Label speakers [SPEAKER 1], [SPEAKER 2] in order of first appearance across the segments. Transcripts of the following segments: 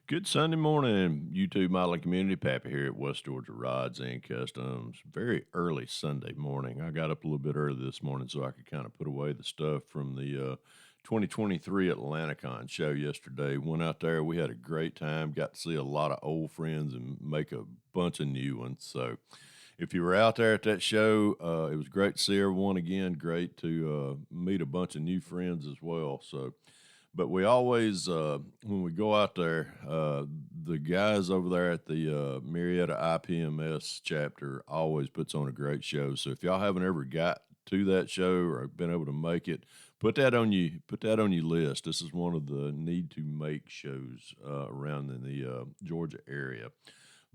[SPEAKER 1] Good Sunday morning, YouTube modeling community. Pappy here at West Georgia Rods and Customs. Very early Sunday morning. I got up a little bit early this morning so I could kind of put away the stuff from the 2023 AtlantaCon show yesterday. Went out there. We had a great time. Got to see a lot of old friends and make a bunch of new ones. So if you were out there at that show, it was great to see everyone again. Great to meet a bunch of new friends as well. But we always, when we go out there, the guys over there at the Marietta IPMS chapter always puts on a great show. So if y'all haven't ever got to that show or been able to make it, put that on you. Put that on your list. This is one of the need to make shows around in the Georgia area.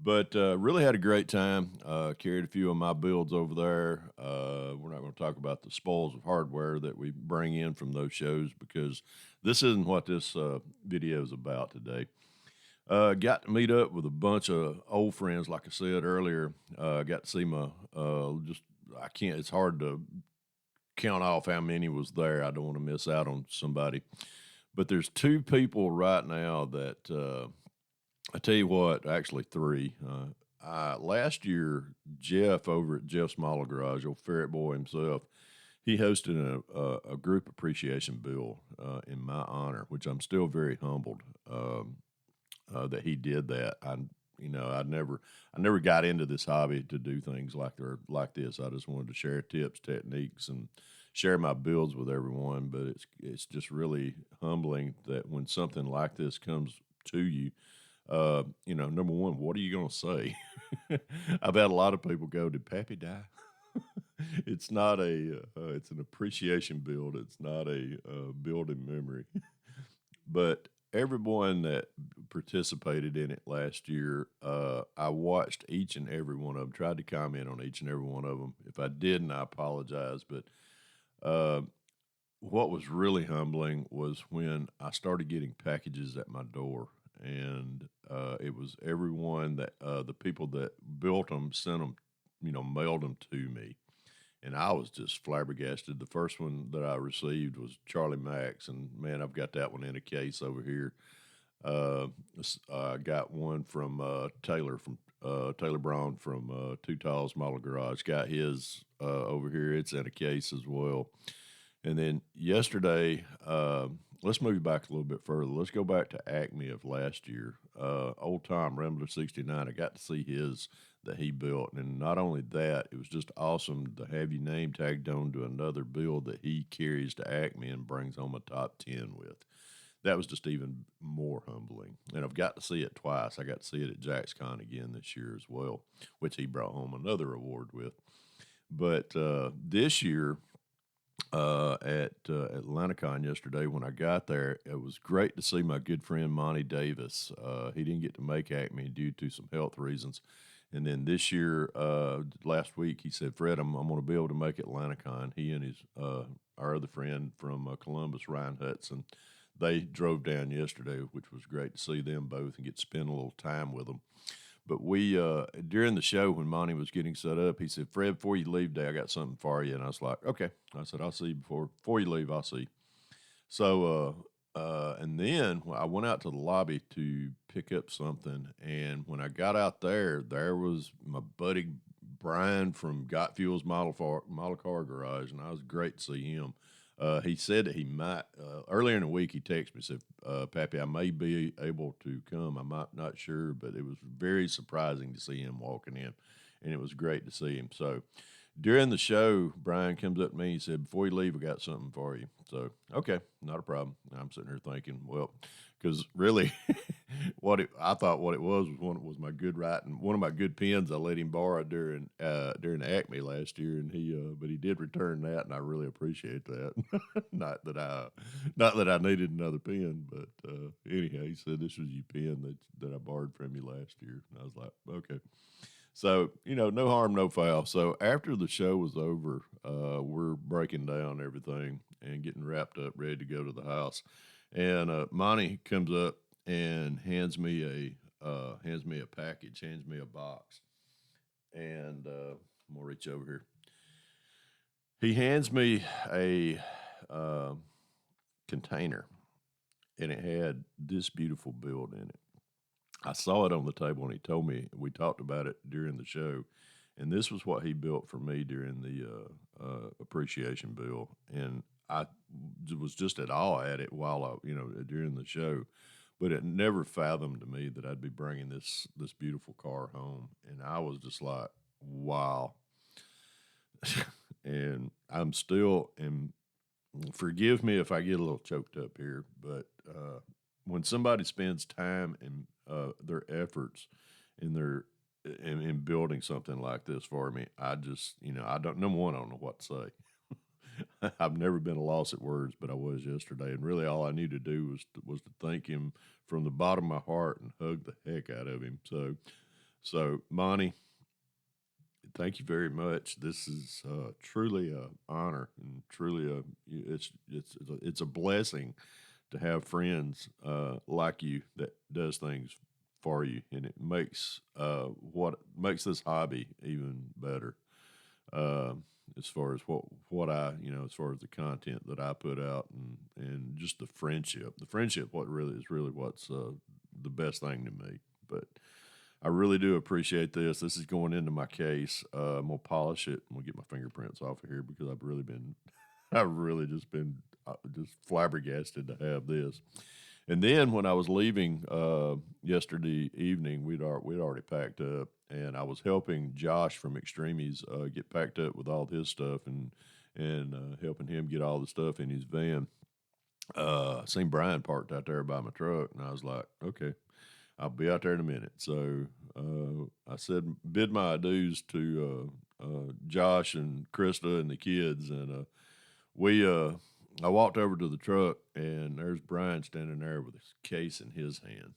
[SPEAKER 1] But really had a great time. Carried a few of my builds over there. We're not going to talk about the spoils of hardware that we bring in from those shows because this isn't what this video is about today. Got to meet up with a bunch of old friends, like I said earlier. Got to see my just I can't. It's hard to count off how many was there. I don't want to miss out on somebody. But there's two people right now that I tell you what, actually three. Last year, Jeff over at Jeff's Model Garage, old Ferret Boy himself, he hosted a group appreciation bill in my honor, which I'm still very humbled that he did that. I never got into this hobby to do things like this. I just wanted to share tips, techniques, and share my builds with everyone. But it's just really humbling that when something like this comes to you, number one, what are you going to say? I've had a lot of people go, "Did Pappy die?" It's not it's an appreciation build. It's not a build in memory. But everyone that participated in it last year, I watched each and every one of them, tried to comment on each and every one of them. If I didn't, I apologize. But uh, what was really humbling was when I started getting packages at my door, and it was everyone that the people that built them sent them, mailed them to me, and I was just flabbergasted. The first one that I received was Charlie Max, and man, I've got that one in a case over here. I got one from Taylor Braun from Two Talls Model Garage. Got his over here. It's in a case as well. And then yesterday, let's move back a little bit further. Let's go back to Acme of last year. Old Tom Rambler 69. I got to see his that he built. And not only that, it was just awesome to have your name tagged on to another build that he carries to Acme and brings home a top 10 with. That was just even more humbling. And I've got to see it twice. I got to see it at JacksCon again this year as well, which he brought home another award with. But this year, at AtlantaCon yesterday when I got there. It was great to see my good friend Monty Davis. He didn't get to make Acme due to some health reasons. And then this year, last week, he said, "Fred, I'm going to be able to make AtlantaCon." He and our other friend from Columbus, Ryan Hudson, they drove down yesterday, which was great to see them both and get to spend a little time with them. But we during the show when Monty was getting set up, he said, "Fred, before you leave today, I got something for you." And I was like, "Okay." I said, "I'll see you before you leave. I'll see you." So and then I went out to the lobby to pick up something, and when I got out there, there was my buddy Brian from Got Fuels Model Car Garage, and I was great to see him. He said that he might earlier in the week. He texted me said, "Pappy, I may be able to come. I'm not sure, but it was very surprising to see him walking in, and it was great to see him." So during the show, Brian comes up to me. He said, "Before you leave, I got something for you." So okay, not a problem. I'm sitting here thinking, well, because really, I thought what it was my good writing, one of my good pens I let him borrow during Acme last year, and but he did return that, and I really appreciate that. not that I not that I needed another pen, but anyhow, he said this was your pen that I borrowed from you last year, and I was like, okay. So, no harm, no foul. So after the show was over, we're breaking down everything and getting wrapped up, ready to go to the house. And Monty comes up and hands me a package, hands me a box. And I'm gonna reach over here. He hands me a container, and it had this beautiful build in it. I saw it on the table, and he told me we talked about it during the show, and this was what he built for me during the appreciation bill, and I was just at awe at it while during the show, but it never fathomed to me that I'd be bringing this beautiful car home, and I was just like, wow, and I'm still and forgive me if I get a little choked up here, but when somebody spends time and their efforts in their in building something like this for me, I just I don't number one I don't know what to say. I've never been a loss at words, but I was yesterday, and really all I needed to do was to thank him from the bottom of my heart and hug the heck out of him. So Monty, thank you very much. This is truly a honor and truly it's a blessing to have friends like you that does things for you, and it makes what makes this hobby even better. Uh, as far as what I as far as the content that I put out and just the friendship, what really is really what's the best thing to me. But I really do appreciate this. This is going into my case. I'm gonna polish it. I'm gonna get my fingerprints off of here because I've really been, I've really just been just flabbergasted to have this. And then when I was leaving yesterday evening, we'd already packed up, and I was helping Josh from Extremies get packed up with all his stuff and helping him get all the stuff in his van. I seen Brian parked out there by my truck, and I was like, okay, I'll be out there in a minute. So I said, bid my adieus to Josh and Krista and the kids, and we. I walked over to the truck, and there's Brian standing there with his case in his hand.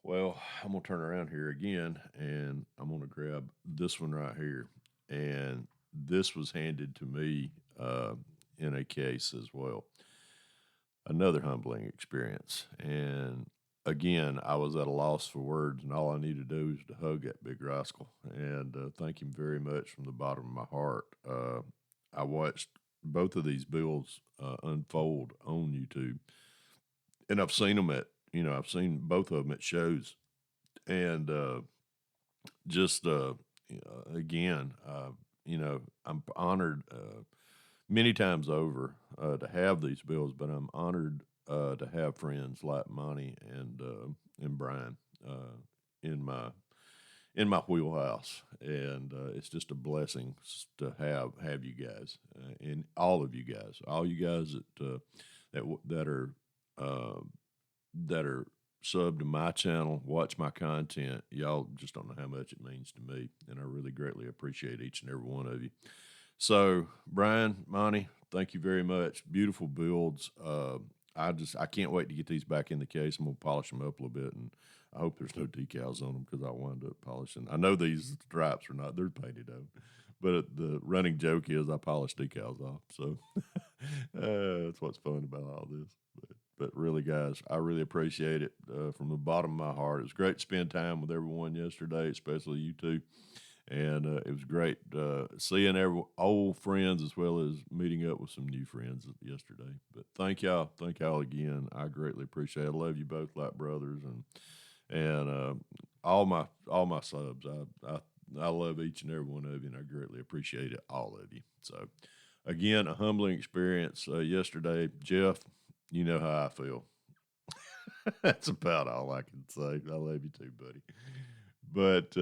[SPEAKER 1] Well, I'm gonna turn around here again, and I'm gonna grab this one right here, and this was handed to me in a case as well. Another humbling experience. And again, I was at a loss for words, and all I needed to do was to hug that big rascal and thank him very much from the bottom of my heart. I watched both of these bills unfold on YouTube, and I've seen them I've seen both of them at shows, and just again, I'm honored many times over to have these bills, but I'm honored to have friends like Monty and Brian in my wheelhouse, and it's just a blessing to have you guys and all you guys that are uh, that are sub to my channel, watch my content. Y'all just don't know how much it means to me, and I really greatly appreciate each and every one of you. So, Brian, Monty, thank you very much. Beautiful builds. I can't wait to get these back in the case. I'm gonna polish them up a little bit, and I hope there's no decals on them because I wind up polishing. I know these stripes are not; they're painted though. But the running joke is I polish decals off. So that's what's fun about all this. But really, guys, I really appreciate it from the bottom of my heart. It was great to spend time with everyone yesterday, especially you two. And it was great seeing old friends as well as meeting up with some new friends yesterday. But thank y'all again. I greatly appreciate it. I love you both like brothers, and all my subs. I love each and every one of you, and I greatly appreciate it, all of you. So, again, a humbling experience yesterday, Jeff. You know how I feel. That's about all I can say. I love you too, buddy. But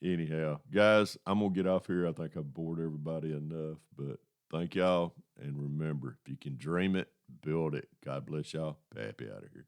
[SPEAKER 1] anyhow, guys, I'm gonna get off here. I think I've bored everybody enough. But thank y'all, and remember, if you can dream it, build it. God bless y'all. Happy out of here.